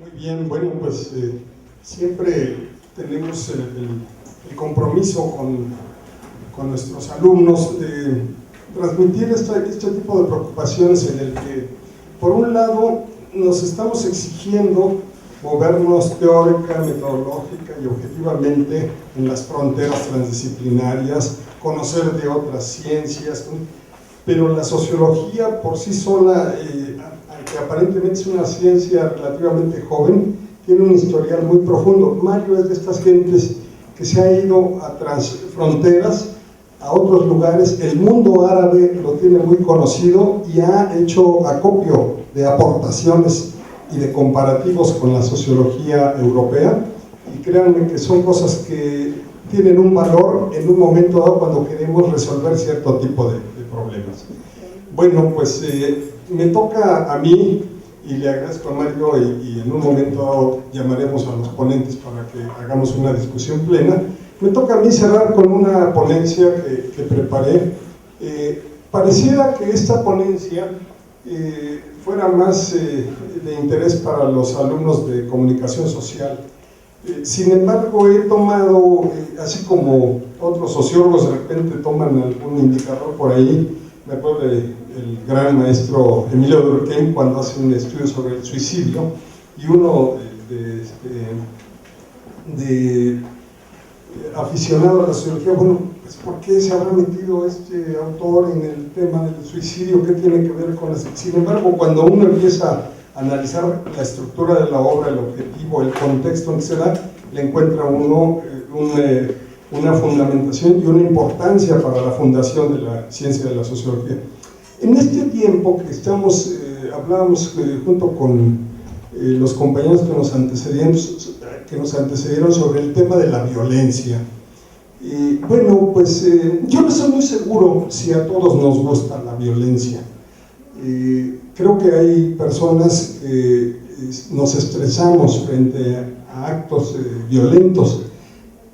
Muy bien, bueno, pues siempre tenemos el compromiso con nuestros alumnos de transmitir este tipo de preocupaciones en el que, por un lado, nos estamos exigiendo movernos teórica, metodológica y objetivamente en las fronteras transdisciplinarias, conocer de otras ciencias, ¿no? Pero la sociología por sí sola, aunque aparentemente es una ciencia relativamente joven, tiene un historial muy profundo. Mario es de estas gentes que se ha ido a transfronteras, a otros lugares. El mundo árabe lo tiene muy conocido y ha hecho acopio de aportaciones y de comparativos con la sociología europea, y créanme que son cosas que tienen un valor en un momento dado cuando queremos resolver cierto tipo de problemas. Bueno, pues me toca a mí, y le agradezco a Mario, y en un momento dado llamaremos a los ponentes para que hagamos una discusión plena. Me toca a mí cerrar con una ponencia que preparé. Pareciera que esta ponencia fuera más de interés para los alumnos de comunicación social. Sin embargo, he tomado, así como otros sociólogos de repente toman algún indicador por ahí, me acuerdo del gran maestro Emilio Durkheim cuando hace un estudio sobre el suicidio, y uno de aficionado a la sociología, bueno, pues ¿por qué se habrá metido este autor en el tema del suicidio? ¿Qué tiene que ver con eso? Sin embargo, cuando uno empieza a analizar la estructura de la obra, el objetivo, el contexto en que se da, le encuentra uno una fundamentación y una importancia para la fundación de la ciencia de la sociología. En este tiempo que estamos, hablábamos junto con los compañeros que nos antecedieron sobre el tema de la violencia. Bueno, pues yo no estoy muy seguro si a todos nos gusta la violencia. Creo que hay personas que nos estresamos frente a actos violentos,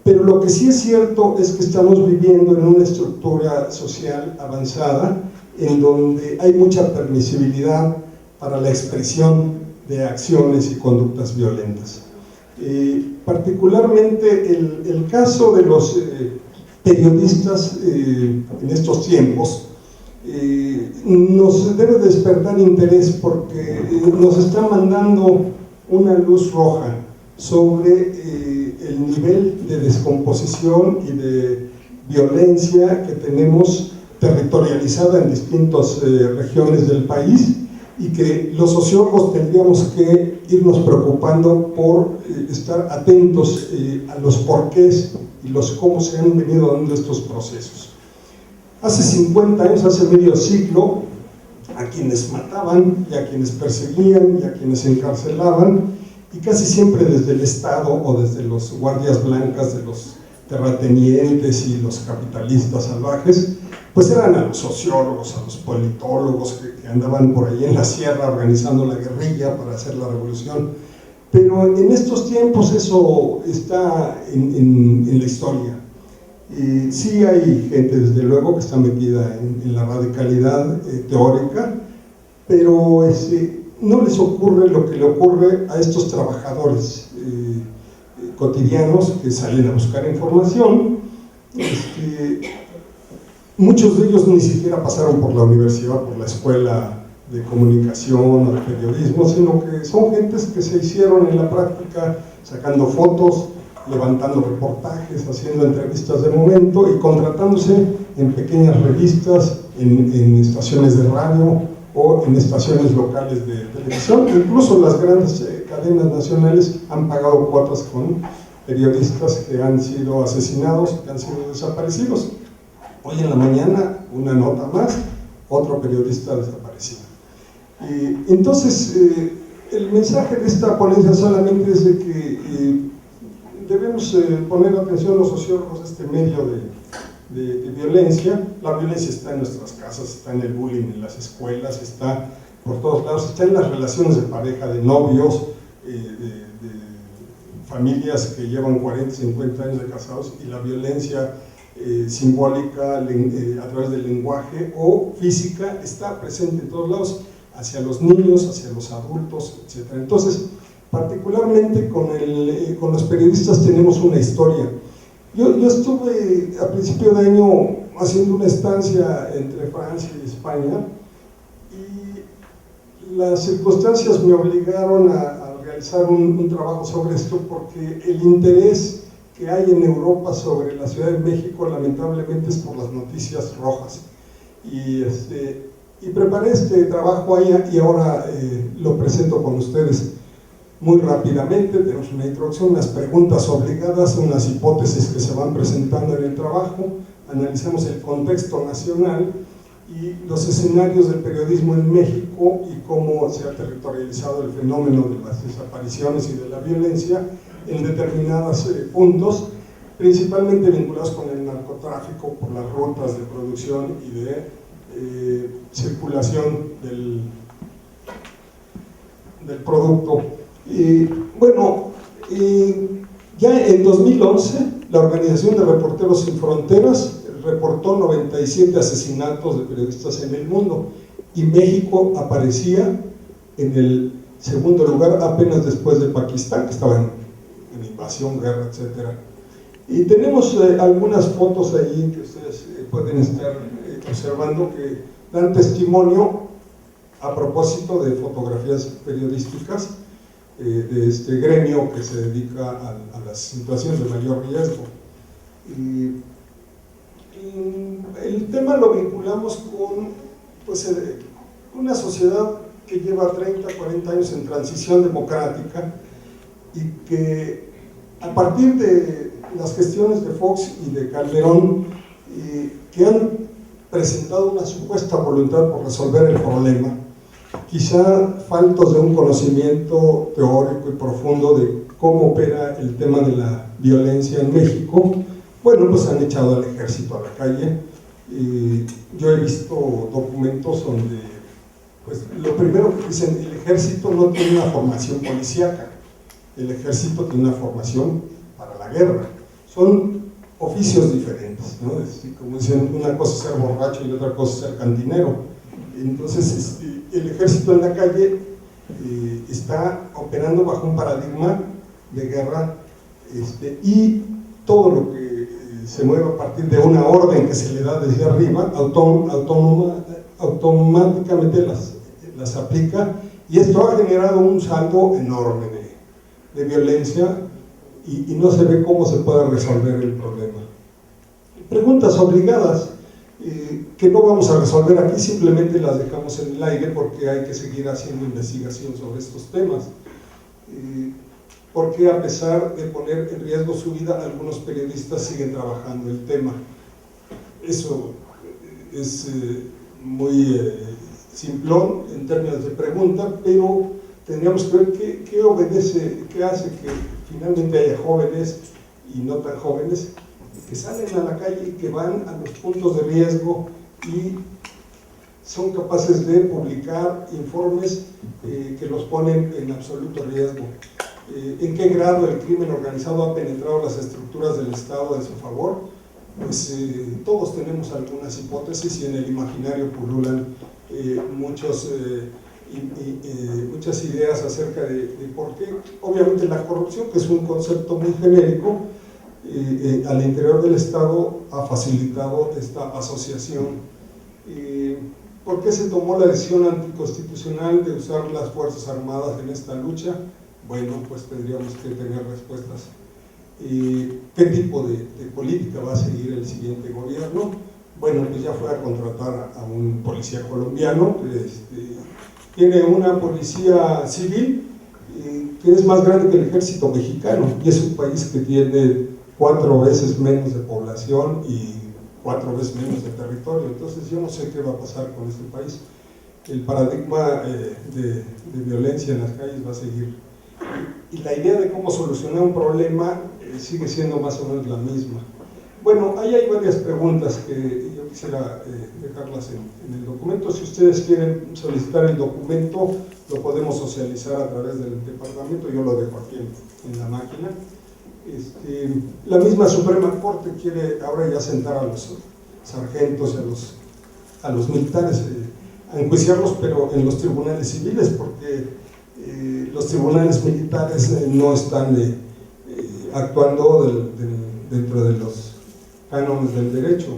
pero lo que sí es cierto es que estamos viviendo en una estructura social avanzada en donde hay mucha permisibilidad para la expresión de acciones y conductas violentas. Particularmente el caso de los periodistas en estos tiempos nos debe despertar interés, porque nos está mandando una luz roja sobre el nivel de descomposición y de violencia que tenemos territorializada en distintas regiones del país, y que los sociólogos tendríamos que irnos preocupando por estar atentos a los porqués y los cómo se han venido dando estos procesos. Hace 50 años, hace medio siglo, a quienes mataban y a quienes perseguían y a quienes encarcelaban, y casi siempre desde el Estado o desde los guardias blancas de los terratenientes y los capitalistas salvajes, pues eran a los sociólogos, a los politólogos que andaban por ahí en la sierra organizando la guerrilla para hacer la revolución. Pero en estos tiempos eso está en la historia. Sí hay gente, desde luego, que está metida en la radicalidad teórica, pero no les ocurre lo que le ocurre a estos trabajadores cotidianos que salen a buscar información. Muchos de ellos ni siquiera pasaron por la universidad, por la escuela de comunicación o de periodismo, sino que son gentes que se hicieron en la práctica sacando fotos, levantando reportajes, haciendo entrevistas de momento y contratándose en pequeñas revistas, en estaciones de radio o en estaciones locales de televisión. Incluso las grandes cadenas nacionales han pagado cuotas con periodistas que han sido asesinados, que han sido desaparecidos. Hoy en la mañana, una nota más, otro periodista desaparecido. Entonces, el mensaje de esta ponencia solamente es de que debemos poner atención los sociólogos a este medio de violencia. La violencia está en nuestras casas, está en el bullying en las escuelas, está por todos lados, está en las relaciones de pareja, de novios, de familias que llevan 40, 50 años de casados, y la violencia simbólica a través del lenguaje o física está presente en todos lados, hacia los niños, hacia los adultos, etc. Entonces, particularmente con los periodistas tenemos una historia. Yo estuve a principio de año haciendo una estancia entre Francia y España, y las circunstancias me obligaron a realizar un trabajo sobre esto, porque el interés que hay en Europa sobre la Ciudad de México lamentablemente es por las noticias rojas. Y preparé este trabajo ahí, y ahora lo presento con ustedes muy rápidamente. Tenemos una introducción, unas preguntas obligadas, unas hipótesis que se van presentando en el trabajo, analizamos el contexto nacional y los escenarios del periodismo en México y cómo se ha territorializado el fenómeno de las desapariciones y de la violencia en determinados puntos, principalmente vinculados con el narcotráfico por las rutas de producción y de circulación del producto. Ya en 2011 la Organización de Reporteros Sin Fronteras reportó 97 asesinatos de periodistas en el mundo, y México aparecía en el segundo lugar apenas después de Pakistán, que estaba en invasión, guerra, etc. Y tenemos algunas fotos ahí que ustedes pueden estar observando, que dan testimonio a propósito de fotografías periodísticas de este gremio que se dedica a las situaciones de mayor riesgo. Y el tema lo vinculamos con una sociedad que lleva 30, 40 años en transición democrática, y que a partir de las gestiones de Fox y de Calderón, que han presentado una supuesta voluntad por resolver el problema, quizá faltos de un conocimiento teórico y profundo de cómo opera el tema de la violencia en México, pues han echado al ejército a la calle. Yo he visto documentos donde, lo primero que dicen, el ejército no tiene una formación policíaca, el ejército tiene una formación para la guerra. Son oficios diferentes, ¿no? Como dicen, una cosa es ser borracho y otra cosa es ser cantinero. Entonces, el ejército en la calle está operando bajo un paradigma de guerra, y todo lo que se mueve a partir de una orden que se le da desde arriba, automáticamente las aplica, y esto ha generado un saldo enorme de violencia, y no se ve cómo se puede resolver el problema. Preguntas obligadas que no vamos a resolver aquí, simplemente las dejamos en el aire porque hay que seguir haciendo investigación sobre estos temas. Porque a pesar de poner en riesgo su vida, algunos periodistas siguen trabajando el tema. Eso es muy simplón en términos de pregunta, pero tendríamos que ver qué obedece, qué hace que finalmente haya jóvenes y no tan jóvenes que salen a la calle y que van a los puntos de riesgo y son capaces de publicar informes que los ponen en absoluto riesgo. ¿En qué grado el crimen organizado ha penetrado las estructuras del Estado en su favor? Todos tenemos algunas hipótesis, y en el imaginario pululan muchas ideas acerca de por qué. Obviamente la corrupción, que es un concepto muy genérico, al interior del Estado ha facilitado esta asociación. ¿Por qué se tomó la decisión anticonstitucional de usar las Fuerzas Armadas en esta lucha? Pues tendríamos que tener respuestas. ¿Qué tipo de política va a seguir el siguiente gobierno? Pues ya fue a contratar a un policía colombiano, tiene una policía civil que es más grande que el ejército mexicano, y es un país que tiene 4 veces menos de población y 4 veces menos de territorio. Entonces yo no sé qué va a pasar con este país. El paradigma de violencia en las calles va a seguir, y la idea de cómo solucionar un problema sigue siendo más o menos la misma. Ahí hay varias preguntas que yo quisiera dejarlas en el documento. Si ustedes quieren solicitar el documento, lo podemos socializar a través del departamento, yo lo dejo aquí en la máquina. La misma Suprema Corte quiere ahora ya sentar a los sargentos y a los militares a enjuiciarlos, pero en los tribunales civiles, porque los tribunales militares no están actuando dentro de los cánones del derecho.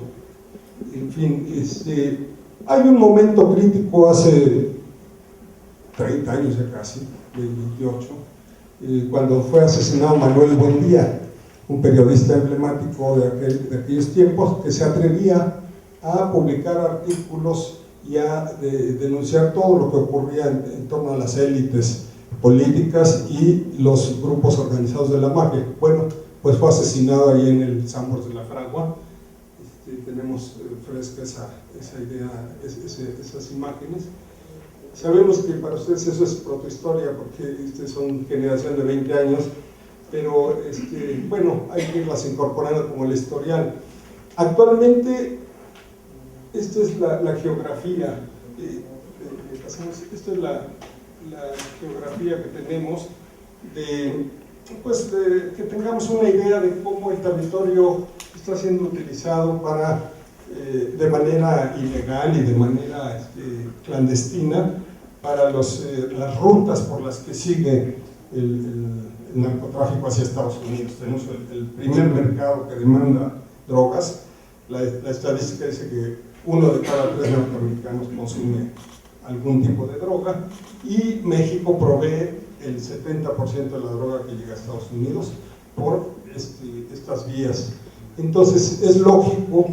En fin, hay un momento crítico hace 30 años ya casi, de 28, cuando fue asesinado Manuel Buendía, un periodista emblemático de aquellos tiempos, que se atrevía a publicar artículos y a denunciar todo lo que ocurría en torno a las élites políticas y los grupos organizados de la mafia. Bueno, pues fue asesinado ahí en el Sambors de la Fragua. Tenemos fresca esa idea, esas imágenes. Sabemos que para ustedes eso es protohistoria, porque son generación de 20 años, pero bueno, hay que irlas incorporando como el historial. Actualmente, esta es la geografía, esta es la geografía que tenemos, que tengamos una idea de cómo el territorio está siendo utilizado para, de manera ilegal y de manera clandestina, para las rutas por las que sigue el narcotráfico hacia Estados Unidos. Tenemos el primer mercado que demanda drogas. La estadística dice que 1 de cada 3 norteamericanos consume algún tipo de droga, y México provee el 70% de la droga que llega a Estados Unidos por estas vías. Entonces es lógico,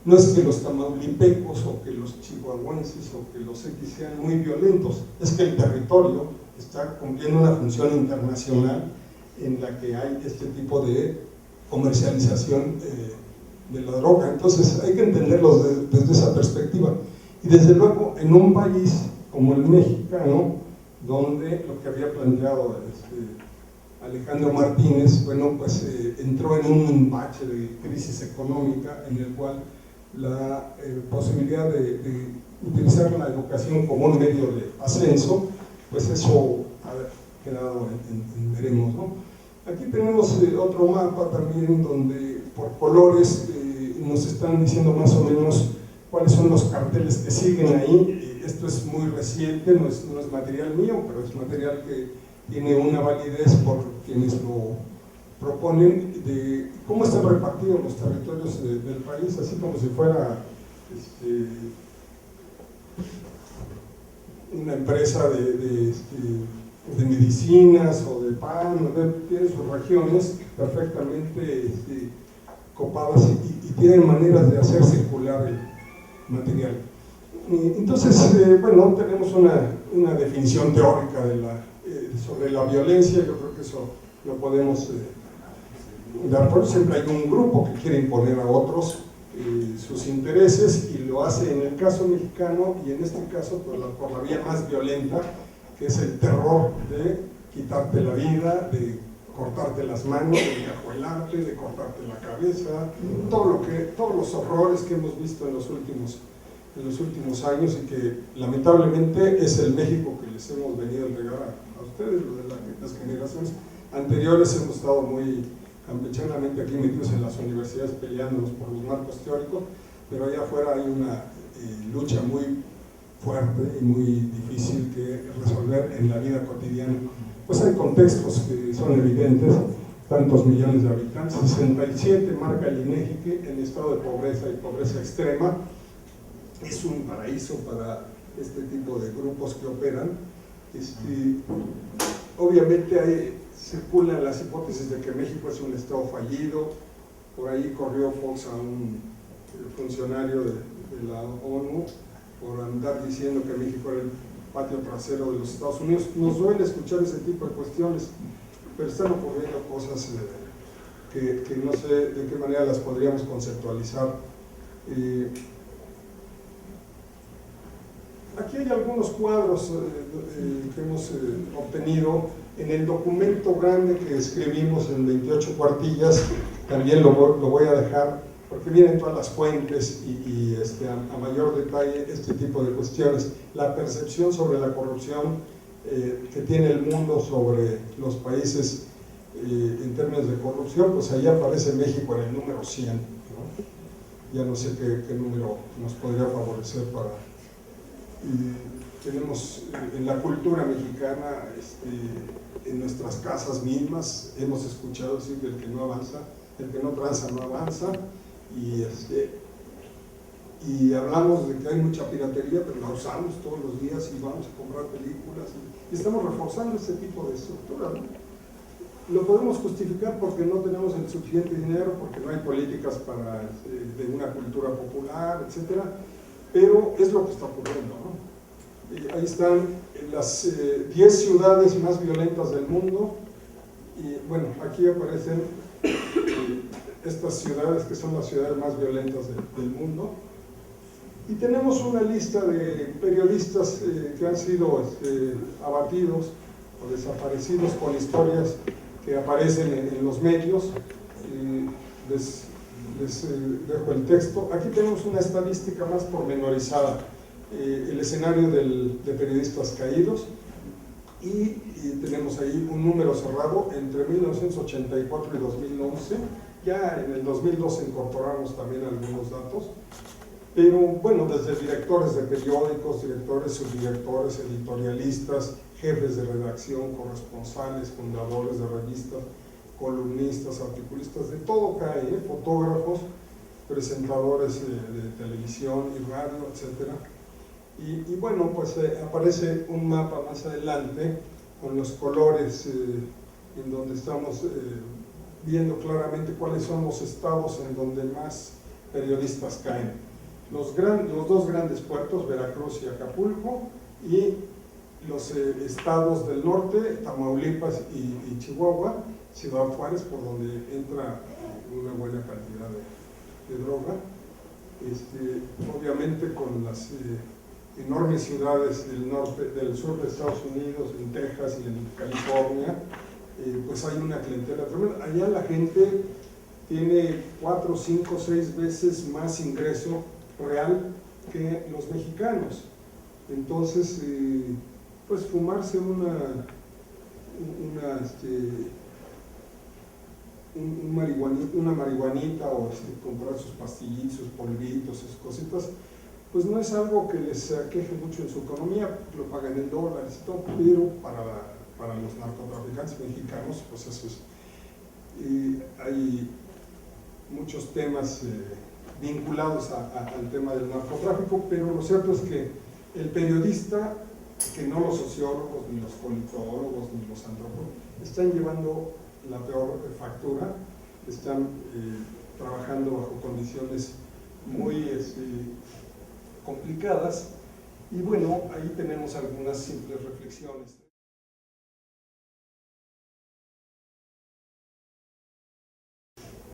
no es que los tamaulipecos o que los chihuahuenses o que los X sean muy violentos, es que el territorio está cumpliendo una función internacional en la que hay este tipo de comercialización de la droga. Entonces hay que entenderlos desde esa perspectiva. Y desde luego, en un país como el mexicano, donde lo que había planteado Alejandro Martínez, bueno, pues entró en un bache de crisis económica en el cual la posibilidad de utilizar la educación como un medio de ascenso, pues eso ha quedado en veremos, ¿no? Aquí tenemos otro mapa también donde por colores nos están diciendo más o menos cuáles son los carteles que siguen ahí. Esto es muy reciente, no es material mío, pero es material que tiene una validez por quienes lo proponen, de cómo están repartidos los territorios del país, así como si fuera una empresa de medicinas o de pan, tiene sus regiones perfectamente copadas y tienen maneras de hacer circular el material. Entonces, bueno, tenemos una definición teórica sobre la violencia. Yo creo que eso lo podemos dar, por siempre hay un grupo que quiere imponer a otros sus intereses, y lo hace en el caso mexicano, y en este caso por la vía más violenta, que es el terror de quitarte la vida, de cortarte las manos, de encajuelarte, de cortarte la cabeza, todos los horrores que hemos visto en los últimos años, y que lamentablemente es el México que les hemos venido a entregar a ustedes. Las generaciones anteriores hemos estado muy campechanamente aquí metidos en las universidades peleándonos por los marcos teóricos, pero allá afuera hay una lucha muy fuerte y muy difícil que resolver en la vida cotidiana. Pues hay contextos que son evidentes, tantos millones de habitantes, 67 marca el INEGI que en estado de pobreza y pobreza extrema. Es un paraíso para este tipo de grupos que operan. Obviamente circulan las hipótesis de que México es un estado fallido. Por ahí corrió Fox a un funcionario de la ONU por andar diciendo que México era el patio trasero de los Estados Unidos. Nos duele escuchar ese tipo de cuestiones, pero están ocurriendo cosas que no sé de qué manera las podríamos conceptualizar. Aquí hay algunos cuadros que hemos obtenido en el documento grande que escribimos en 28 cuartillas. También lo voy a dejar, porque vienen todas las fuentes y a mayor detalle este tipo de cuestiones. La percepción sobre la corrupción que tiene el mundo sobre los países en términos de corrupción, pues ahí aparece México en el número 100, ¿no? Ya no sé qué número nos podría favorecer para... tenemos en la cultura mexicana, en nuestras casas mismas, hemos escuchado decir que el que no avanza, el que no tranza no avanza, y hablamos de que hay mucha piratería, pero la usamos todos los días y vamos a comprar películas y estamos reforzando ese tipo de estructura, ¿no? Lo podemos justificar porque no tenemos el suficiente dinero, porque no hay políticas de una cultura popular, etcétera, pero es lo que está ocurriendo, ¿no? Ahí están las 10 ciudades más violentas del mundo, y bueno, aquí aparecen estas ciudades que son las ciudades más violentas del mundo. Y tenemos una lista de periodistas que han sido abatidos o desaparecidos con historias que aparecen en los medios. Les dejo el texto. Aquí tenemos una estadística más pormenorizada, el escenario de periodistas caídos, y tenemos ahí un número cerrado entre 1984 y 2011. Ya en el 2012 incorporamos también algunos datos. Pero bueno, desde directores de periódicos, directores, subdirectores, editorialistas, jefes de redacción, corresponsales, fundadores de revistas, columnistas, articulistas, de todo cae, fotógrafos, presentadores de televisión y radio, etc. Y bueno, pues aparece un mapa más adelante con los colores en donde estamos viendo claramente cuáles son los estados en donde más periodistas caen. Los dos grandes puertos, Veracruz y Acapulco, y los estados del norte, Tamaulipas y Chihuahua, Ciudad Juárez, por donde entra una buena cantidad de droga. Obviamente con las enormes ciudades del sur de Estados Unidos, en Texas y en California, pues hay una clientela tremenda. Allá la gente tiene 4, 5, 6 veces más ingreso real que los mexicanos. Entonces, pues fumarse una marihuanita o comprar sus pastillitos, sus polvitos, sus cositas, pues no es algo que les aqueje mucho en su economía, lo pagan en dólares y todo, pero para los narcotraficantes mexicanos, pues eso es. Hay muchos temas vinculados al tema del narcotráfico, pero lo cierto es que el periodista, que no los sociólogos, ni los politólogos, ni los antropólogos, están llevando la peor factura, están trabajando bajo condiciones muy complicadas, y bueno, ahí tenemos algunas simples reflexiones.